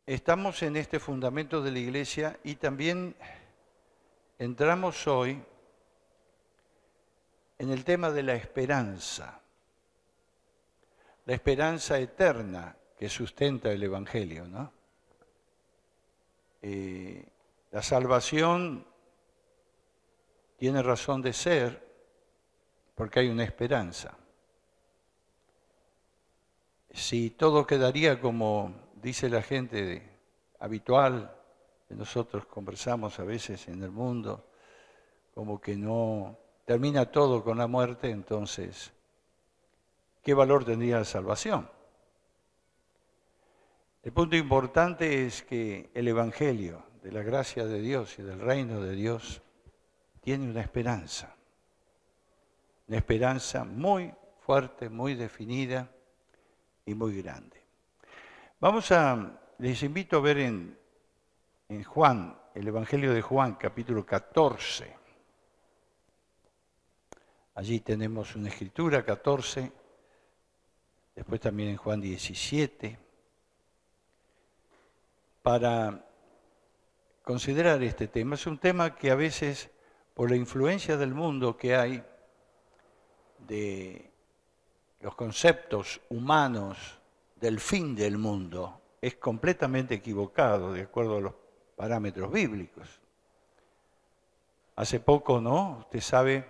Estamos en este fundamento de la Iglesia y también entramos hoy en el tema de la esperanza eterna que sustenta el Evangelio, ¿no? La salvación tiene razón de ser porque hay una esperanza. Si todo quedaría como dice la gente habitual, que nosotros conversamos a veces en el mundo, como que no termina todo con la muerte, entonces, ¿qué valor tendría la salvación? El punto importante es que el Evangelio de la gracia de Dios y del reino de Dios tiene una esperanza muy fuerte, muy definida y muy grande. Les invito a ver en Juan, el Evangelio de Juan, capítulo 14. Allí tenemos una escritura, 14, después también en Juan 17, para considerar este tema. Es un tema que a veces, por la influencia del mundo que hay, de los conceptos humanos del fin del mundo, es completamente equivocado de acuerdo a los parámetros bíblicos. Hace poco, ¿no? Usted sabe,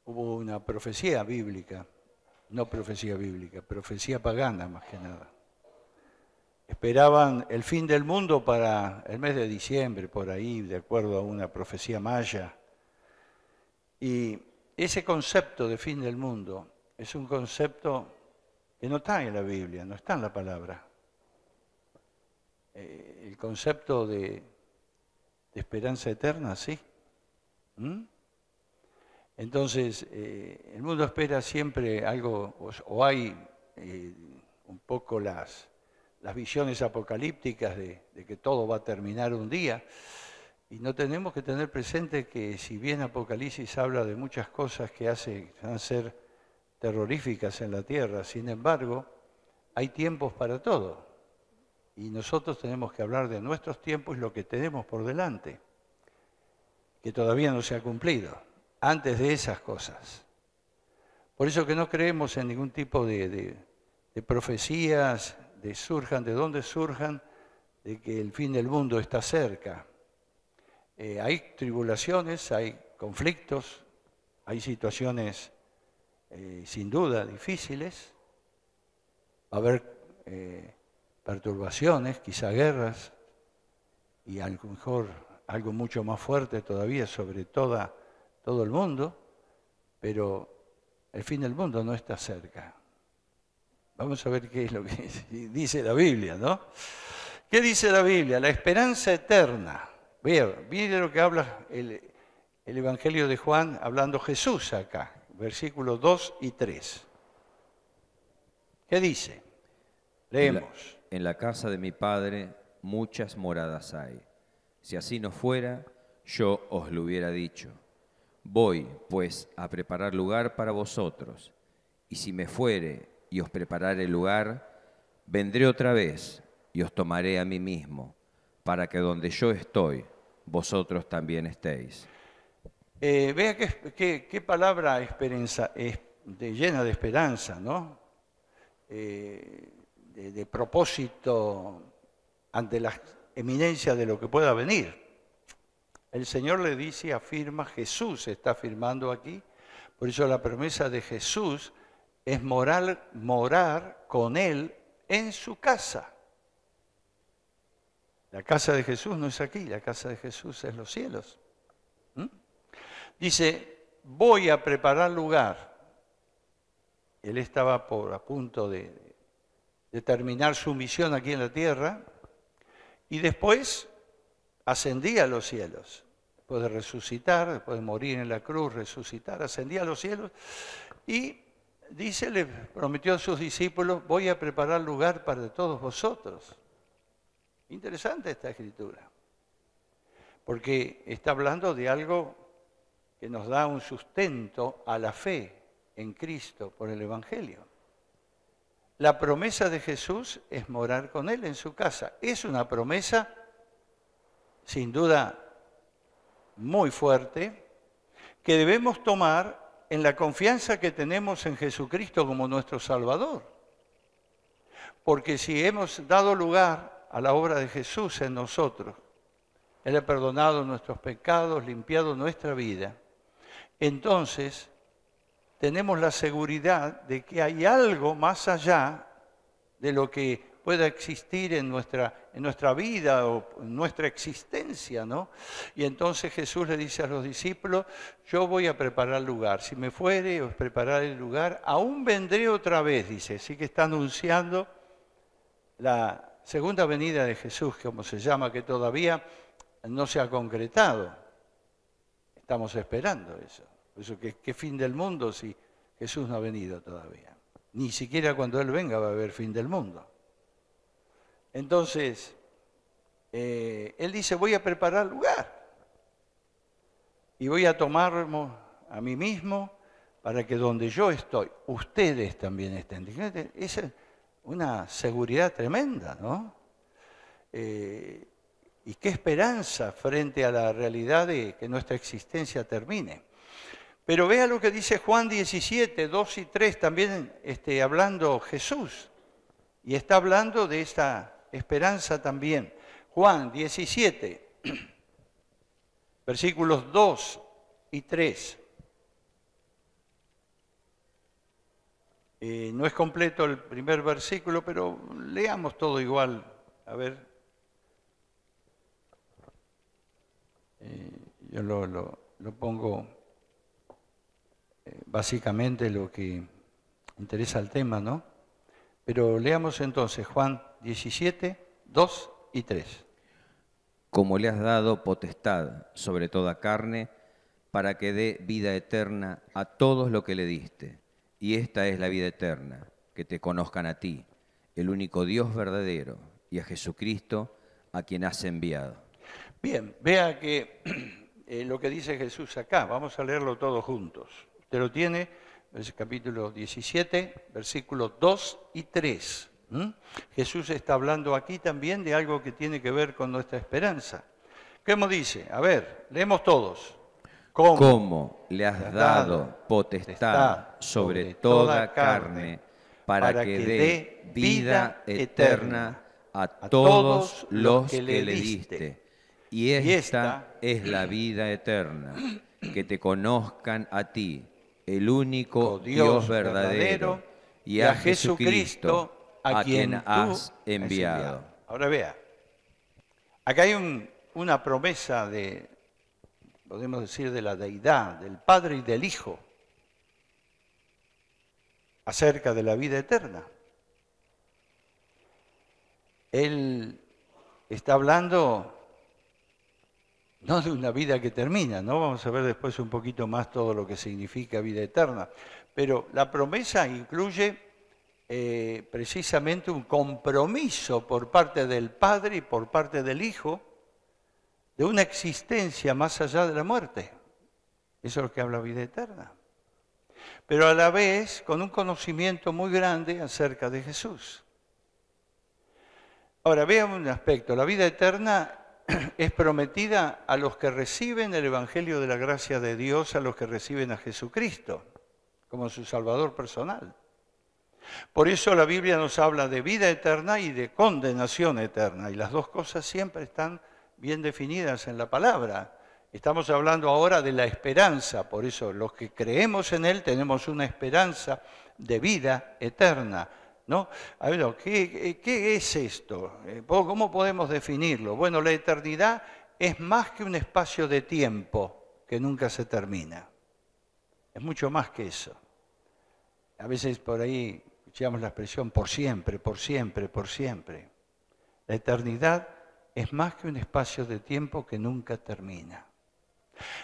hubo una profecía bíblica, no profecía bíblica, profecía pagana más que nada. Esperaban el fin del mundo para el mes de diciembre, por ahí, de acuerdo a una profecía maya. Y ese concepto de fin del mundo es un concepto que no está en la Biblia, no está en la palabra. El concepto de esperanza eterna, sí. Entonces, el mundo espera siempre algo, o hay un poco las visiones apocalípticas de que todo va a terminar un día. Y no tenemos que tener presente que si bien Apocalipsis habla de muchas cosas que van a ser terroríficas en la tierra, sin embargo, hay tiempos para todo. Y nosotros tenemos que hablar de nuestros tiempos y lo que tenemos por delante, que todavía no se ha cumplido, antes de esas cosas. Por eso que no creemos en ningún tipo de profecías, surjan de donde surjan, de que el fin del mundo está cerca. Hay tribulaciones, hay conflictos, hay situaciones sin duda difíciles, va a haber perturbaciones, quizá guerras, y a lo mejor algo mucho más fuerte todavía sobre todo el mundo, pero el fin del mundo no está cerca. Vamos a ver qué es lo que dice la Biblia, ¿no? ¿Qué dice la Biblia? La esperanza eterna. Mire lo que habla el Evangelio de Juan, hablando Jesús acá, versículos 2 y 3. ¿Qué dice? Leemos. En la casa de mi Padre muchas moradas hay. Si así no fuera, yo os lo hubiera dicho. Voy, pues, a preparar lugar para vosotros. Y si me fuere y os preparare lugar, vendré otra vez y os tomaré a mí mismo, para que donde yo estoy, vosotros también estéis. Vea qué palabra llena de esperanza, ¿no? De propósito ante la eminencia de lo que pueda venir. El Señor le dice, afirma, Jesús está afirmando aquí, por eso la promesa de Jesús es morar con Él en su casa. La casa de Jesús no es aquí, la casa de Jesús es los cielos. Dice, voy a preparar lugar. Él estaba a punto de terminar su misión aquí en la tierra y después ascendía a los cielos. Después de resucitar, después de morir en la cruz, resucitar, ascendía a los cielos y dice, le prometió a sus discípulos, voy a preparar lugar para todos vosotros. Interesante esta escritura, porque está hablando de algo que nos da un sustento a la fe en Cristo por el Evangelio. la promesa de Jesús es morar con Él en su casa. Es una promesa, sin duda, muy fuerte, que debemos tomar en la confianza que tenemos en Jesucristo como nuestro Salvador. Porque si hemos dado lugar a la obra de Jesús en nosotros, Él ha perdonado nuestros pecados, limpiado nuestra vida, entonces tenemos la seguridad de que hay algo más allá de lo que pueda existir en nuestra vida o en nuestra existencia, ¿no? Y entonces Jesús le dice a los discípulos, yo voy a preparar lugar. Si me fuere, os prepararé el lugar. Aún vendré otra vez, dice. Así que está anunciando la segunda venida de Jesús, como se llama, que todavía no se ha concretado. Estamos esperando eso. Por eso, ¿qué fin del mundo si Jesús no ha venido todavía? Ni siquiera cuando Él venga va a haber fin del mundo. Entonces, Él dice, voy a preparar lugar. Y voy a tomarme a mí mismo para que donde yo estoy, ustedes también estén. Es una seguridad tremenda, ¿no? Y qué esperanza frente a la realidad de que nuestra existencia termine. Pero vea lo que dice Juan 17, 2 y 3, también hablando Jesús. Y está hablando de esta esperanza también. Juan 17, versículos 2 y 3. No es completo el primer versículo, pero leamos todo igual. A ver. Yo lo pongo básicamente lo que interesa al tema, ¿no? Pero leamos entonces Juan 17, 2 y 3. Como le has dado potestad sobre toda carne, para que dé vida eterna a todos los que le diste. Y esta es la vida eterna, que te conozcan a ti, el único Dios verdadero, y a Jesucristo, a quien has enviado. Bien, vea que lo que dice Jesús acá, vamos a leerlo todos juntos. Usted lo tiene, es el capítulo 17, versículos 2 y 3. Jesús está hablando aquí también de algo que tiene que ver con nuestra esperanza. ¿Cómo dice? A ver, leemos todos. ¿Cómo le has dado potestad sobre toda carne para que dé vida eterna a todos los que le diste? Y esta es la vida eterna, que te conozcan a ti, el único Dios verdadero, y a Jesucristo, a quien has enviado. Ahora vea, acá hay una promesa podemos decir, de la deidad, del Padre y del Hijo, acerca de la vida eterna. Él está hablando no de una vida que termina, ¿no? Vamos a ver después un poquito más todo lo que significa vida eterna. Pero la promesa incluye precisamente un compromiso por parte del Padre y por parte del Hijo de una existencia más allá de la muerte. Eso es lo que habla vida eterna. Pero a la vez con un conocimiento muy grande acerca de Jesús. Ahora, veamos un aspecto. La vida eterna es prometida a los que reciben el Evangelio de la gracia de Dios, a los que reciben a Jesucristo como su Salvador personal. Por eso la Biblia nos habla de vida eterna y de condenación eterna. Y las dos cosas siempre están bien definidas en la palabra. Estamos hablando ahora de la esperanza. Por eso los que creemos en Él tenemos una esperanza de vida eterna, ¿no? A ver, ¿qué es esto? ¿Cómo podemos definirlo? Bueno, la eternidad es más que un espacio de tiempo que nunca se termina. Es mucho más que eso. A veces por ahí escuchamos la expresión por siempre, por siempre, por siempre. La eternidad es más que un espacio de tiempo que nunca termina.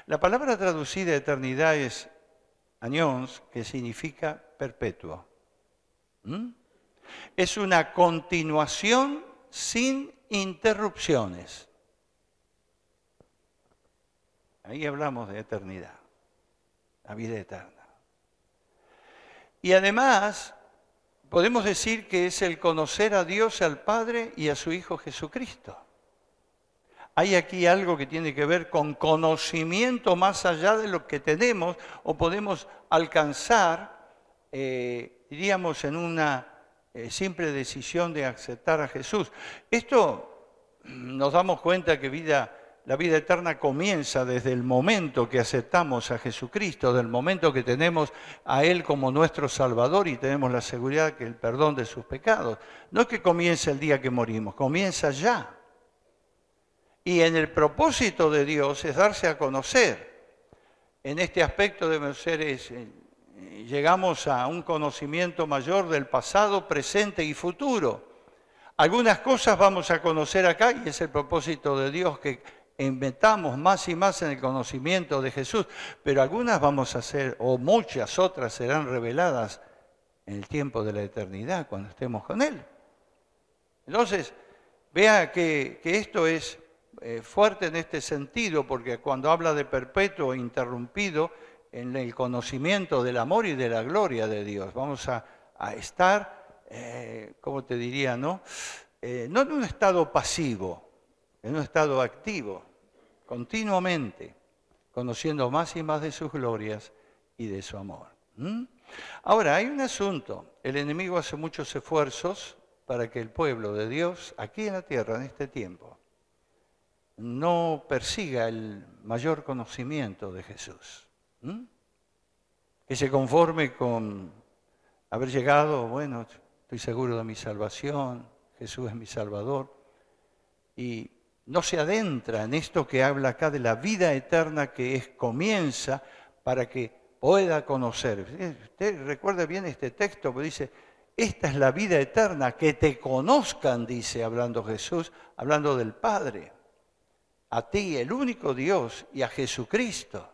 La palabra traducida eternidad es aions, que significa perpetuo. Es una continuación sin interrupciones. Ahí hablamos de eternidad, la vida eterna. Y además Podemos decir que es el conocer a Dios, al Padre y a su Hijo Jesucristo. Hay aquí algo que tiene que ver con conocimiento más allá de lo que tenemos o podemos alcanzar, diríamos, en una simple decisión de aceptar a Jesús. Esto nos damos cuenta que la vida eterna comienza desde el momento que aceptamos a Jesucristo, del momento que tenemos a Él como nuestro Salvador y tenemos la seguridad que el perdón de sus pecados. No es que comienza el día que morimos, comienza ya. Y en el propósito de Dios es darse a conocer. En este aspecto debemos ser, llegamos a un conocimiento mayor del pasado, presente y futuro. Algunas cosas vamos a conocer acá y es el propósito de Dios que inventamos más y más en el conocimiento de Jesús, pero algunas vamos a hacer, o muchas otras serán reveladas en el tiempo de la eternidad, cuando estemos con Él. Entonces, vea que esto es fuerte en este sentido, porque cuando habla de perpetuo interrumpido en el conocimiento del amor y de la gloria de Dios, vamos a estar, ¿cómo te diría, no? No en un estado pasivo, en un estado activo, continuamente, conociendo más y más de sus glorias y de su amor. Ahora, hay un asunto. El enemigo hace muchos esfuerzos para que el pueblo de Dios, aquí en la tierra, en este tiempo, no persiga el mayor conocimiento de Jesús. Que se conforme con haber llegado, bueno, estoy seguro de mi salvación, Jesús es mi Salvador, y no se adentra en esto que habla acá de la vida eterna que comienza para que pueda conocer. Usted recuerda bien este texto que dice, esta es la vida eterna, que te conozcan, dice, hablando Jesús, hablando del Padre, a ti, el único Dios, y a Jesucristo.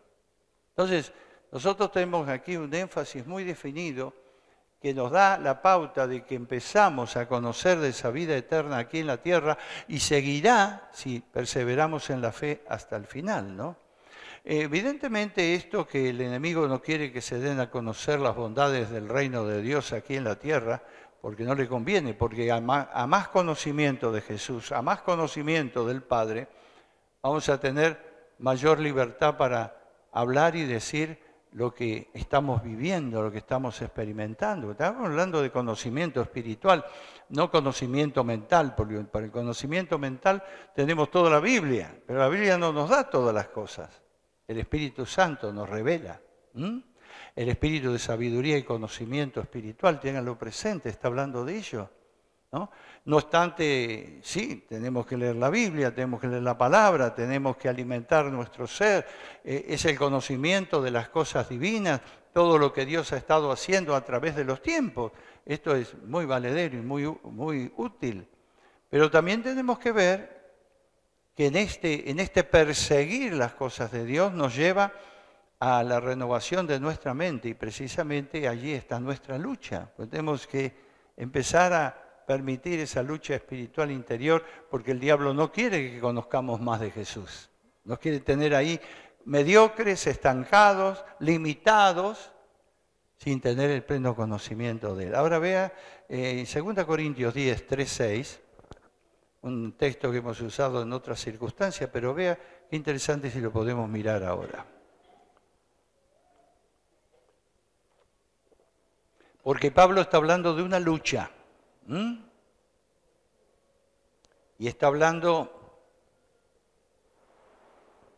Entonces, nosotros tenemos aquí un énfasis muy definido que nos da la pauta de que empezamos a conocer de esa vida eterna aquí en la tierra y seguirá si perseveramos en la fe hasta el final, ¿no? Evidentemente esto que el enemigo no quiere que se den a conocer las bondades del reino de Dios aquí en la tierra, porque no le conviene, porque a más conocimiento de Jesús, a más conocimiento del Padre, vamos a tener mayor libertad para hablar y decir lo que estamos viviendo, lo que estamos experimentando. Estamos hablando de conocimiento espiritual, no conocimiento mental, porque para el conocimiento mental tenemos toda la Biblia, pero la Biblia no nos da todas las cosas. El Espíritu Santo nos revela. El espíritu de sabiduría y conocimiento espiritual, ténganlo presente, está hablando de ello. No obstante, sí, tenemos que leer la Biblia, tenemos que leer la palabra, tenemos que alimentar nuestro ser, es el conocimiento de las cosas divinas, todo lo que Dios ha estado haciendo a través de los tiempos. Esto es muy valedero y muy útil. Pero también tenemos que ver que en este perseguir las cosas de Dios nos lleva a la renovación de nuestra mente y precisamente allí está nuestra lucha. Pues tenemos que empezar a permitir esa lucha espiritual interior, porque el diablo no quiere que conozcamos más de Jesús. Nos quiere tener ahí mediocres, estancados, limitados, sin tener el pleno conocimiento de Él. Ahora vea, en 2 Corintios 10, 3, 6, un texto que hemos usado en otras circunstancias, pero vea qué interesante si lo podemos mirar ahora. Porque Pablo está hablando de una lucha. Y está hablando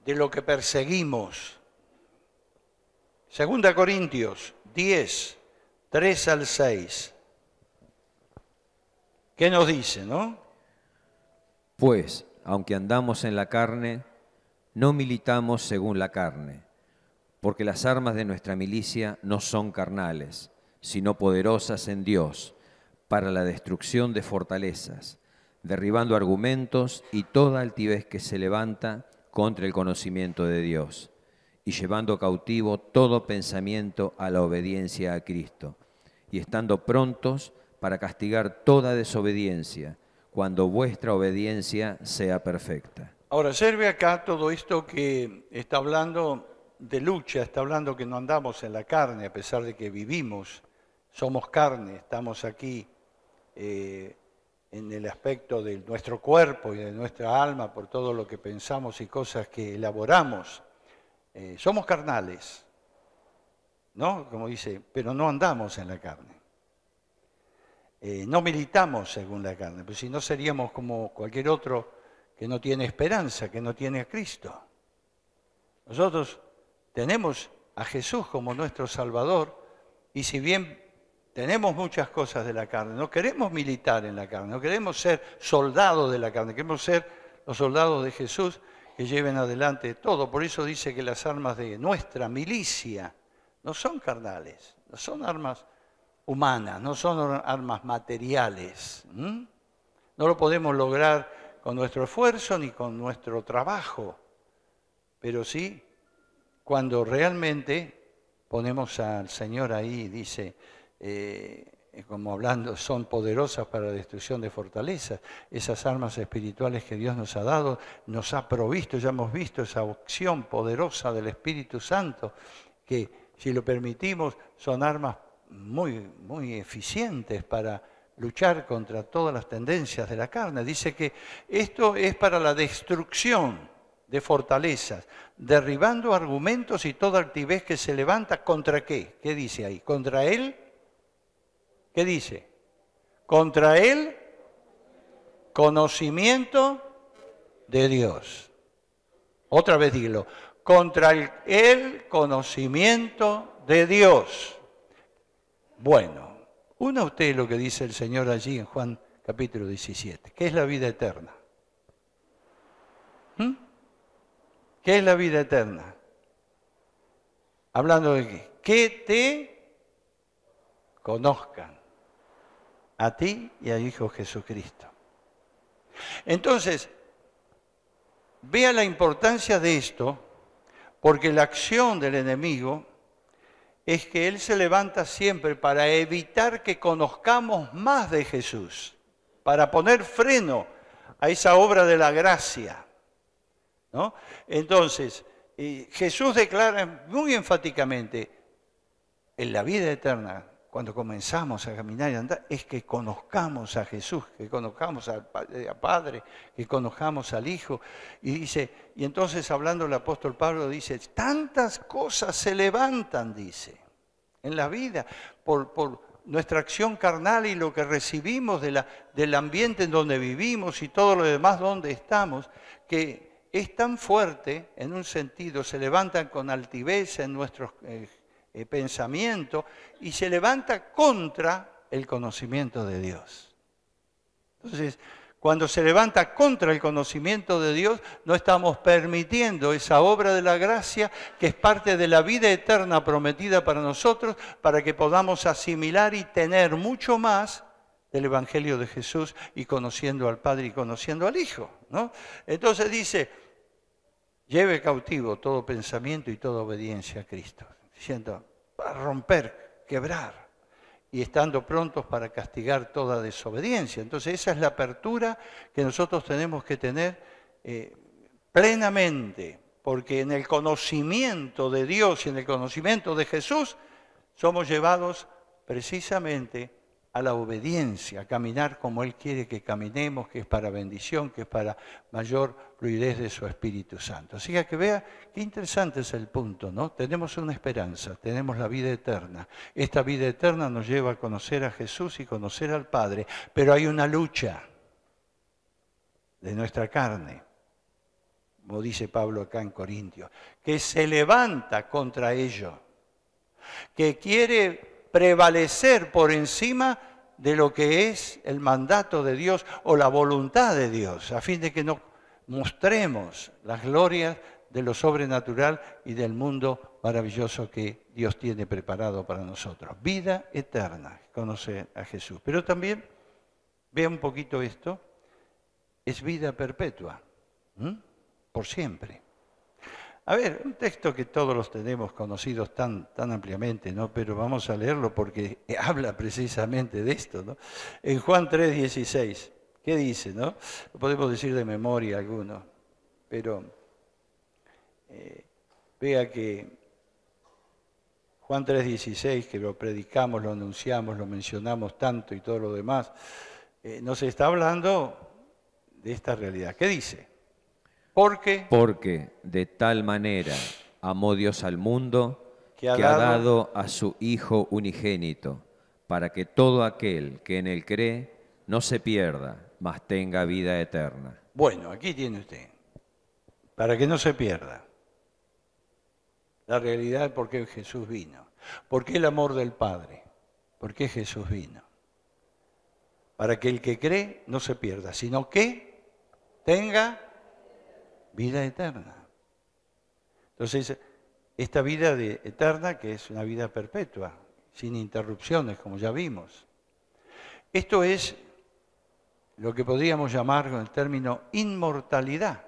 de lo que perseguimos. 2 Corintios 10, 3 al 6. ¿Qué nos dice, no? Pues, aunque andamos en la carne, no militamos según la carne, porque las armas de nuestra milicia no son carnales, sino poderosas en Dios, para la destrucción de fortalezas, derribando argumentos y toda altivez que se levanta contra el conocimiento de Dios, y llevando cautivo todo pensamiento a la obediencia a Cristo, y estando prontos para castigar toda desobediencia, cuando vuestra obediencia sea perfecta. Ahora, observe acá todo esto que está hablando de lucha, está hablando que no andamos en la carne, a pesar de que vivimos somos carne, estamos aquí en el aspecto de nuestro cuerpo y de nuestra alma por todo lo que pensamos y cosas que elaboramos. Somos carnales, ¿no? Como dice, pero no andamos en la carne. No militamos según la carne, pues si no seríamos como cualquier otro que no tiene esperanza, que no tiene a Cristo. Nosotros tenemos a Jesús como nuestro Salvador y si bien tenemos muchas cosas de la carne, no queremos militar en la carne, no queremos ser soldados de la carne, queremos ser los soldados de Jesús que lleven adelante todo. Por eso dice que las armas de nuestra milicia no son carnales, no son armas humanas, no son armas materiales. No lo podemos lograr con nuestro esfuerzo ni con nuestro trabajo, pero sí cuando realmente ponemos al Señor ahí, dice, como hablando, son poderosas para la destrucción de fortalezas. Esas armas espirituales que Dios nos ha dado, nos ha provisto, ya hemos visto esa opción poderosa del Espíritu Santo, que si lo permitimos son armas muy eficientes para luchar contra todas las tendencias de la carne. Dice que esto es para la destrucción de fortalezas, derribando argumentos y toda altivez que se levanta contra ¿qué? ¿Qué dice ahí? ¿Contra él? ¿Qué dice? Contra el conocimiento de Dios. Otra vez dilo. Contra el conocimiento de Dios. Bueno, una usted lo que dice el Señor allí en Juan capítulo 17. ¿Qué es la vida eterna? ¿Qué es la vida eterna? Hablando de qué? Que te conozcan a ti y al Hijo Jesucristo. Entonces, vea la importancia de esto, porque la acción del enemigo es que él se levanta siempre para evitar que conozcamos más de Jesús, para poner freno a esa obra de la gracia, ¿no? Entonces, Jesús declara muy enfáticamente, en la vida eterna, cuando comenzamos a caminar y andar, es que conozcamos a Jesús, que conozcamos al Padre, que conozcamos al Hijo. Y dice, y entonces hablando el apóstol Pablo dice, tantas cosas se levantan, dice, en la vida, por nuestra acción carnal y lo que recibimos del ambiente en donde vivimos y todo lo demás donde estamos, que es tan fuerte, en un sentido, se levantan con altivez en nuestros pensamiento y se levanta contra el conocimiento de Dios. Entonces, cuando se levanta contra el conocimiento de Dios, no estamos permitiendo esa obra de la gracia que es parte de la vida eterna prometida para nosotros, para que podamos asimilar y tener mucho más del Evangelio de Jesús y conociendo al Padre y conociendo al Hijo, ¿no? Entonces dice, lleve cautivo todo pensamiento y toda obediencia a Cristo. Diciendo, para romper, quebrar, y estando prontos para castigar toda desobediencia. Entonces esa es la apertura que nosotros tenemos que tener plenamente, porque en el conocimiento de Dios y en el conocimiento de Jesús somos llevados precisamente a la obediencia, a caminar como Él quiere que caminemos, que es para bendición, que es para mayor fluidez de su Espíritu Santo. Así que vea qué interesante es el punto, ¿no? Tenemos una esperanza, tenemos la vida eterna. Esta vida eterna nos lleva a conocer a Jesús y conocer al Padre, pero hay una lucha de nuestra carne, como dice Pablo acá en Corintios, que se levanta contra ello, que quiere prevalecer por encima de lo que es el mandato de Dios o la voluntad de Dios, a fin de que no mostremos las glorias de lo sobrenatural y del mundo maravilloso que Dios tiene preparado para nosotros. Vida eterna, conocer a Jesús. Pero también, vea un poquito esto, es vida perpetua, por siempre. A ver, un texto que todos los tenemos conocidos tan ampliamente, ¿no? Pero vamos a leerlo porque habla precisamente de esto, ¿no? En Juan 3:16, ¿qué dice, no? Lo podemos decir de memoria alguno, pero vea que Juan 3:16, que lo predicamos, lo anunciamos, lo mencionamos tanto y todo lo demás, nos está hablando de esta realidad. ¿Qué dice? Porque de tal manera amó Dios al mundo que ha dado a su Hijo unigénito, para que todo aquel que en él cree no se pierda, mas tenga vida eterna. Bueno, aquí tiene usted, para que no se pierda la realidad de por qué Jesús vino, por qué el amor del Padre, por qué Jesús vino. Para que el que cree no se pierda, sino que tenga vida eterna. Entonces, esta vida eterna, que es una vida perpetua, sin interrupciones, como ya vimos. Esto es lo que podríamos llamar con el término inmortalidad.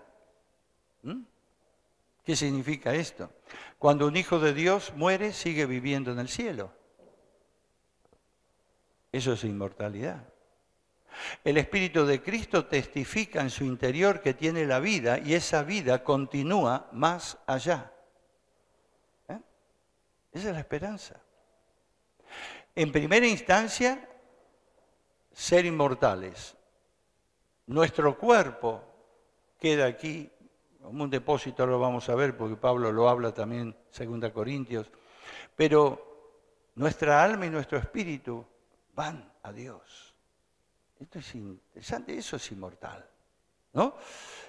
¿Qué significa esto? Cuando un hijo de Dios muere, sigue viviendo en el cielo. Eso es inmortalidad. El Espíritu de Cristo testifica en su interior que tiene la vida y esa vida continúa más allá. Esa es la esperanza. En primera instancia, ser inmortales. Nuestro cuerpo queda aquí, como un depósito, lo vamos a ver porque Pablo lo habla también en 2 Corintios, pero nuestra alma y nuestro espíritu van a Dios. Esto es interesante, eso es inmortal, ¿no?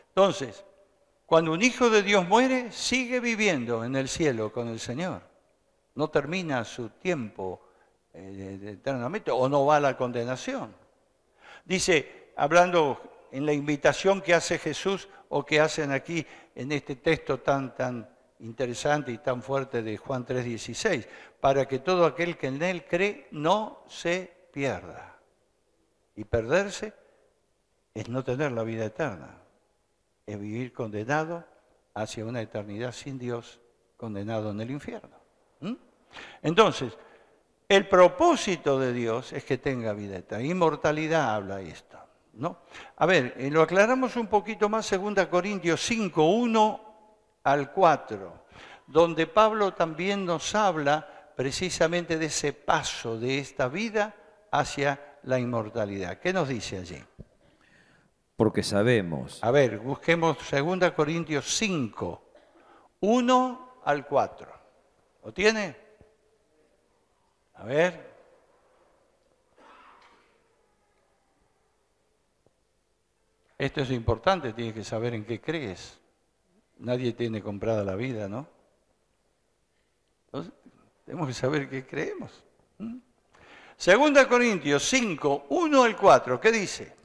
Entonces, cuando un hijo de Dios muere, sigue viviendo en el cielo con el Señor. No termina su tiempo eternamente o no va a la condenación. Dice, hablando en la invitación que hace Jesús o que hacen aquí en este texto tan interesante y tan fuerte de Juan 3:16, para que todo aquel que en él cree no se pierda. Y perderse es no tener la vida eterna, es vivir condenado hacia una eternidad sin Dios, condenado en el infierno. Entonces, el propósito de Dios es que tenga vida eterna. Inmortalidad habla esto, ¿no? A ver, lo aclaramos un poquito más, 2 Corintios 5, 1 al 4, donde Pablo también nos habla precisamente de ese paso de esta vida hacia la inmortalidad. ¿Qué nos dice allí? Porque sabemos. A ver, busquemos 2 Corintios 5, 1 al 4. ¿Lo tiene? A ver. Esto es importante, tienes que saber en qué crees. Nadie tiene comprada la vida, ¿no? Entonces, tenemos que saber qué creemos. 2 Corintios 5, 1 al 4, ¿qué dice?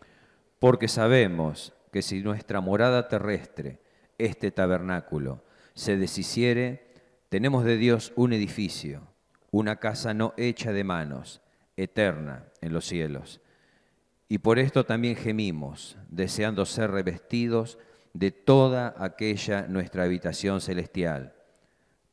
Porque sabemos que si nuestra morada terrestre, este tabernáculo, se deshiciere, tenemos de Dios un edificio, una casa no hecha de manos, eterna en los cielos. Y por esto también gemimos, deseando ser revestidos de toda aquella nuestra habitación celestial,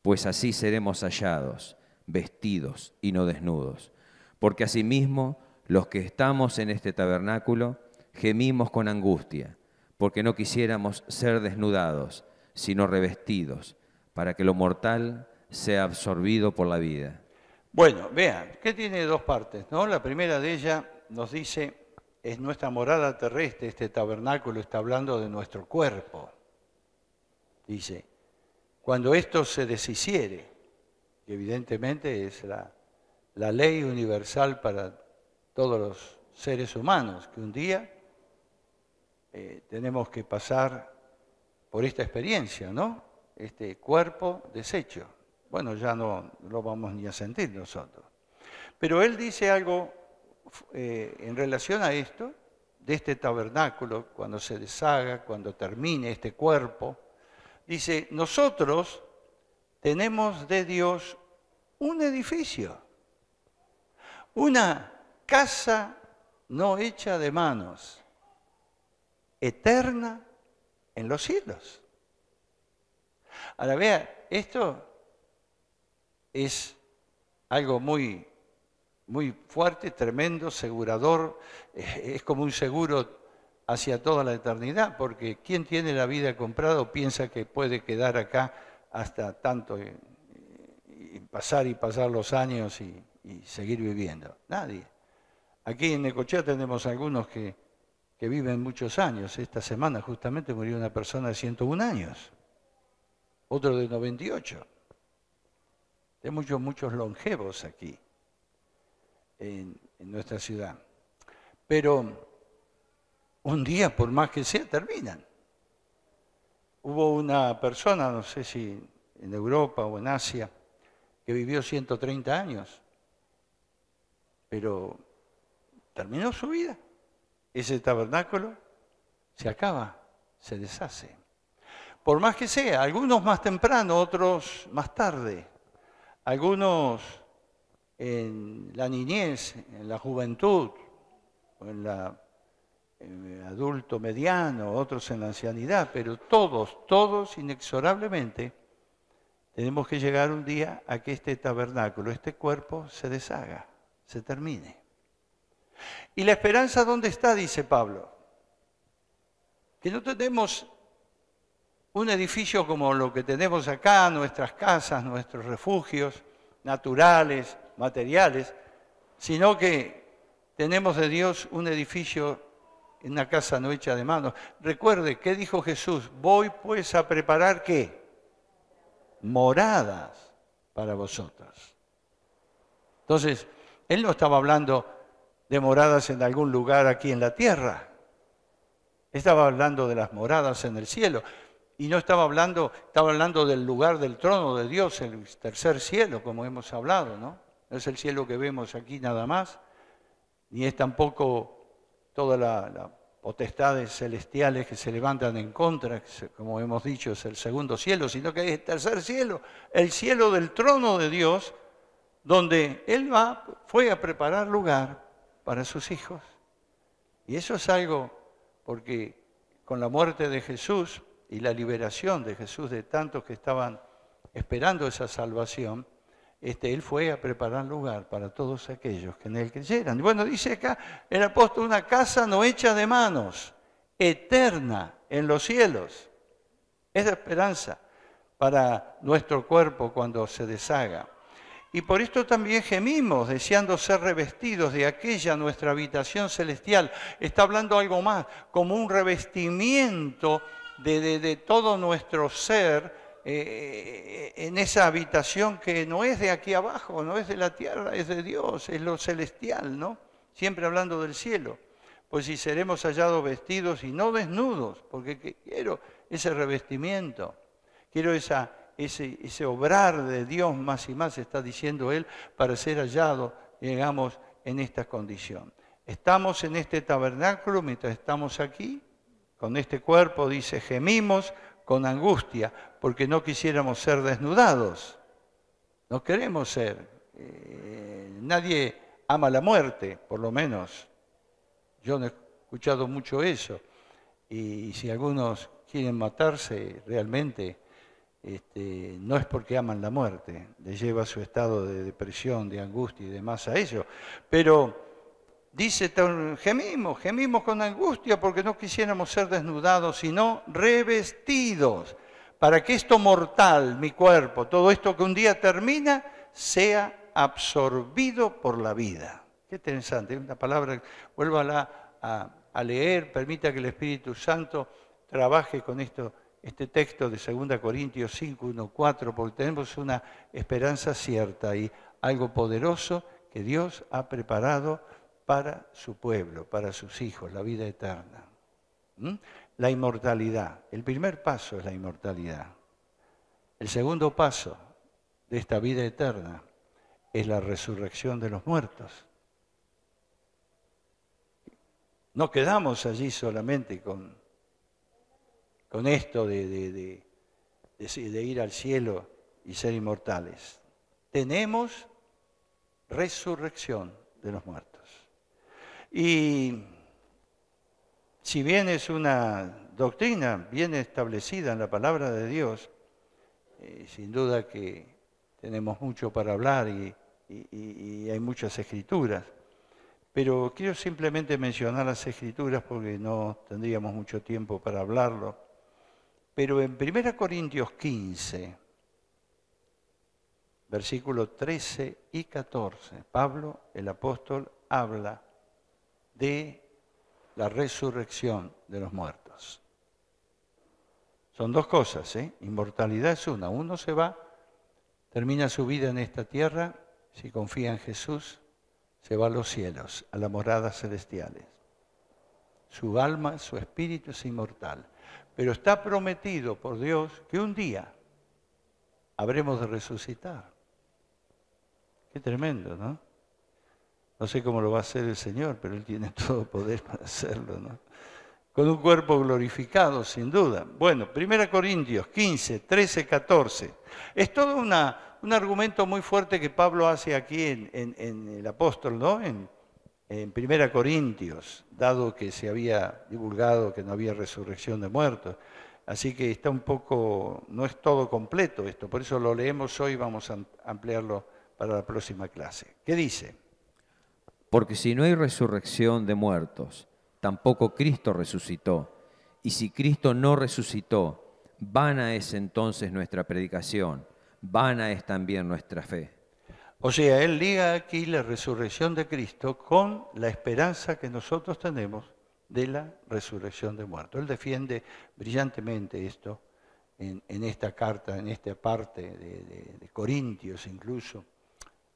pues así seremos hallados, vestidos y no desnudos. Porque asimismo, los que estamos en este tabernáculo, gemimos con angustia, porque no quisiéramos ser desnudados, sino revestidos, para que lo mortal sea absorbido por la vida. Bueno, vean, que tiene dos partes, ¿no? La primera de ellas nos dice, es nuestra morada terrestre, este tabernáculo está hablando de nuestro cuerpo. Dice, cuando esto se deshiciere, que evidentemente es la ley universal para todos los seres humanos, que un día tenemos que pasar por esta experiencia, ¿no? Este cuerpo deshecho. Bueno, ya no lo vamos ni a sentir nosotros. Pero él dice algo en relación a esto, de este tabernáculo, cuando se deshaga, cuando termine este cuerpo. Dice, nosotros tenemos de Dios un edificio, una casa no hecha de manos, eterna en los cielos. Ahora vea, esto es algo muy fuerte, tremendo, asegurador, es como un seguro hacia toda la eternidad, porque quien tiene la vida comprada o piensa que puede quedar acá hasta tanto, pasar y pasar los años y seguir viviendo. Nadie. Aquí en Necochea tenemos algunos que viven muchos años. Esta semana justamente murió una persona de 101 años, otro de 98. Hay muchos longevos aquí en nuestra ciudad. Pero un día, por más que sea, terminan. Hubo una persona, no sé si en Europa o en Asia, que vivió 130 años, pero terminó su vida. Ese tabernáculo se acaba, se deshace. Por más que sea, algunos más temprano, otros más tarde, algunos en la niñez, en la juventud, o en el adulto mediano, otros en la ancianidad, pero todos inexorablemente tenemos que llegar un día a que este tabernáculo, este cuerpo, se deshaga, se termine. ¿Y la esperanza dónde está? Dice Pablo. Que no tenemos un edificio como lo que tenemos acá, nuestras casas, nuestros refugios naturales, materiales, sino que tenemos de Dios un edificio, una casa no hecha de manos. Recuerde, ¿qué dijo Jesús? Voy pues a preparar ¿qué? Moradas para vosotros. Entonces, él no estaba hablando de moradas en algún lugar aquí en la tierra. Estaba hablando de las moradas en el cielo. Y no estaba hablando del lugar del trono de Dios, el tercer cielo, como hemos hablado, ¿no? No es el cielo que vemos aquí nada más, ni es tampoco todas las potestades celestiales que se levantan en contra, como hemos dicho, es el segundo cielo, sino que es el tercer cielo, el cielo del trono de Dios, donde Él fue a preparar lugar para sus hijos. Y eso es algo, porque con la muerte de Jesús y la liberación de Jesús de tantos que estaban esperando esa salvación, Él fue a preparar lugar para todos aquellos que en Él creyeran. Y bueno, dice acá el apóstol, una casa no hecha de manos, eterna en los cielos. Es la esperanza para nuestro cuerpo cuando se deshaga. Y por esto también gemimos, deseando ser revestidos de aquella nuestra habitación celestial. Está hablando algo más, como un revestimiento de todo nuestro ser en esa habitación que no es de aquí abajo, no es de la tierra, es de Dios, es lo celestial, ¿no? Siempre hablando del cielo. Pues si seremos hallados vestidos y no desnudos, porque quiero ese revestimiento, quiero ese obrar de Dios más y más, está diciendo él, para ser hallado, digamos, en esta condición. Estamos en este tabernáculo mientras estamos aquí, con este cuerpo, dice, gemimos con angustia, porque no quisiéramos ser desnudados. No queremos ser. Nadie ama la muerte, por lo menos. Yo no he escuchado mucho eso. Y si algunos quieren matarse, realmente no es porque aman la muerte, les lleva a su estado de depresión, de angustia y demás a ello. Pero dice, gemimos con angustia porque no quisiéramos ser desnudados, sino revestidos, para que esto mortal, mi cuerpo, todo esto que un día termina, sea absorbido por la vida. Qué interesante, una palabra, vuélvala a leer, permita que el Espíritu Santo trabaje con este texto de 2 Corintios 5, 1, 4, porque tenemos una esperanza cierta y algo poderoso que Dios ha preparado para su pueblo, para sus hijos, la vida eterna. La inmortalidad. El primer paso es la inmortalidad. El segundo paso de esta vida eterna es la resurrección de los muertos. No quedamos allí solamente con esto de ir al cielo y ser inmortales. Tenemos resurrección de los muertos. Y si bien es una doctrina bien establecida en la palabra de Dios, sin duda que tenemos mucho para hablar y hay muchas escrituras, pero quiero simplemente mencionar las escrituras porque no tendríamos mucho tiempo para hablarlo. Pero en 1 Corintios 15, versículos 13 y 14. Pablo, el apóstol, habla de la resurrección de los muertos. Son dos cosas, ¿eh? Inmortalidad es una. Uno se va, termina su vida en esta tierra, si confía en Jesús, se va a los cielos, a las moradas celestiales. Su alma, su espíritu es inmortal. Pero está prometido por Dios que un día habremos de resucitar. Qué tremendo, ¿no? No sé cómo lo va a hacer el Señor, pero Él tiene todo poder para hacerlo, ¿no? Con un cuerpo glorificado, sin duda. Bueno, 1 Corintios 15, 13, 14. Es todo un argumento muy fuerte que Pablo hace aquí en el apóstol, ¿no? En 1 Corintios, dado que se había divulgado que no había resurrección de muertos. Así que está un poco, no es todo completo esto, por eso lo leemos hoy y vamos a ampliarlo para la próxima clase. ¿Qué dice? Porque si no hay resurrección de muertos, tampoco Cristo resucitó. Y si Cristo no resucitó, vana es entonces nuestra predicación, vana es también nuestra fe. O sea, él liga aquí la resurrección de Cristo con la esperanza que nosotros tenemos de la resurrección de muertos. Él defiende brillantemente esto en esta carta, en esta parte de Corintios incluso.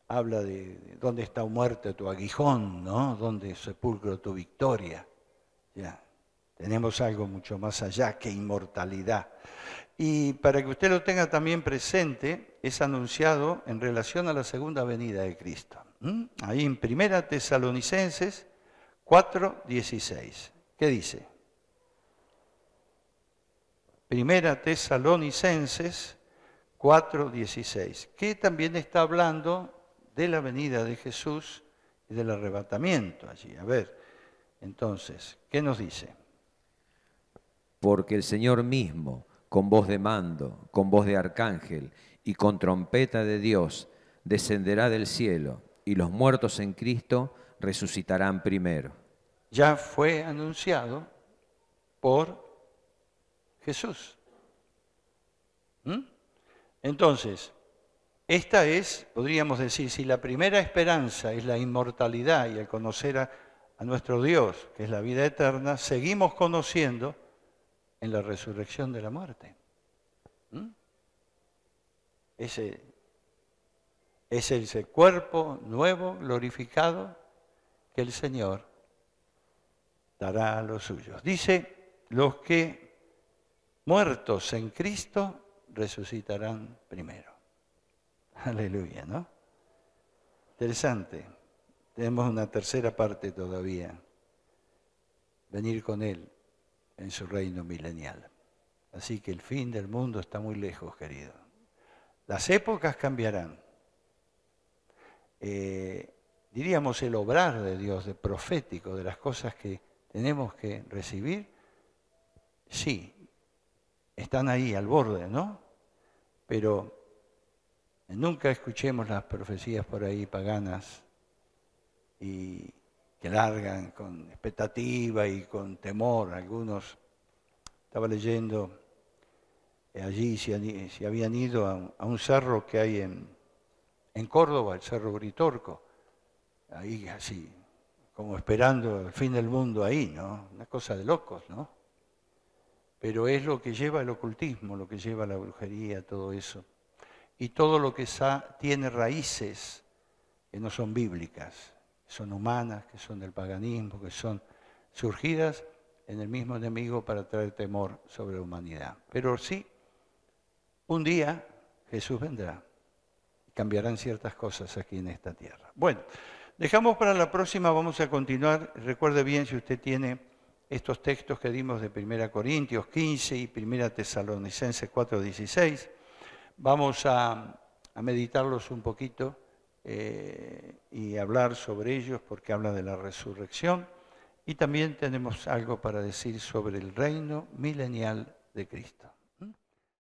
Habla de dónde está muerto tu aguijón, ¿no? Dónde sepulcro tu victoria. Ya, tenemos algo mucho más allá que inmortalidad. Y para que usted lo tenga también presente, es anunciado en relación a la segunda venida de Cristo. Ahí en 1 Tesalonicenses 4:16. ¿Qué dice? 1 Tesalonicenses 4:16, que también está hablando de la venida de Jesús y del arrebatamiento allí. A ver, entonces, ¿qué nos dice? Porque el Señor mismo, con voz de mando, con voz de arcángel y con trompeta de Dios, descenderá del cielo, y los muertos en Cristo resucitarán primero. Ya fue anunciado por Jesús. Entonces, esta es, podríamos decir, si la primera esperanza es la inmortalidad y el conocer a nuestro Dios, que es la vida eterna, seguimos conociendo en la resurrección de la muerte. Ese es ese cuerpo nuevo, glorificado, que el Señor dará a los suyos. Dice, los que muertos en Cristo resucitarán primero. Aleluya, ¿no? Interesante. Tenemos una tercera parte todavía. Venir con Él en su reino milenial. Así que el fin del mundo está muy lejos, querido. Las épocas cambiarán. Diríamos el obrar de Dios, de profético, de las cosas que tenemos que recibir, sí, están ahí al borde, ¿no? Pero nunca escuchemos las profecías por ahí paganas y que largan con expectativa y con temor. Algunos, estaba leyendo allí si habían ido a un cerro que hay en Córdoba, el Cerro Uritorco, ahí así, como esperando el fin del mundo ahí, ¿no? Una cosa de locos, ¿no? Pero es lo que lleva el ocultismo, lo que lleva la brujería, todo eso. Y todo lo que tiene raíces que no son bíblicas, que son humanas, que son del paganismo, que son surgidas en el mismo enemigo para traer temor sobre la humanidad. Pero sí, un día Jesús vendrá y cambiarán ciertas cosas aquí en esta tierra. Bueno, dejamos para la próxima, vamos a continuar. Recuerde bien si usted tiene estos textos que dimos de 1 Corintios 15 y 1 Tesalonicenses 4:16. Vamos a meditarlos un poquito y hablar sobre ellos porque habla de la resurrección. Y también tenemos algo para decir sobre el reino milenial de Cristo.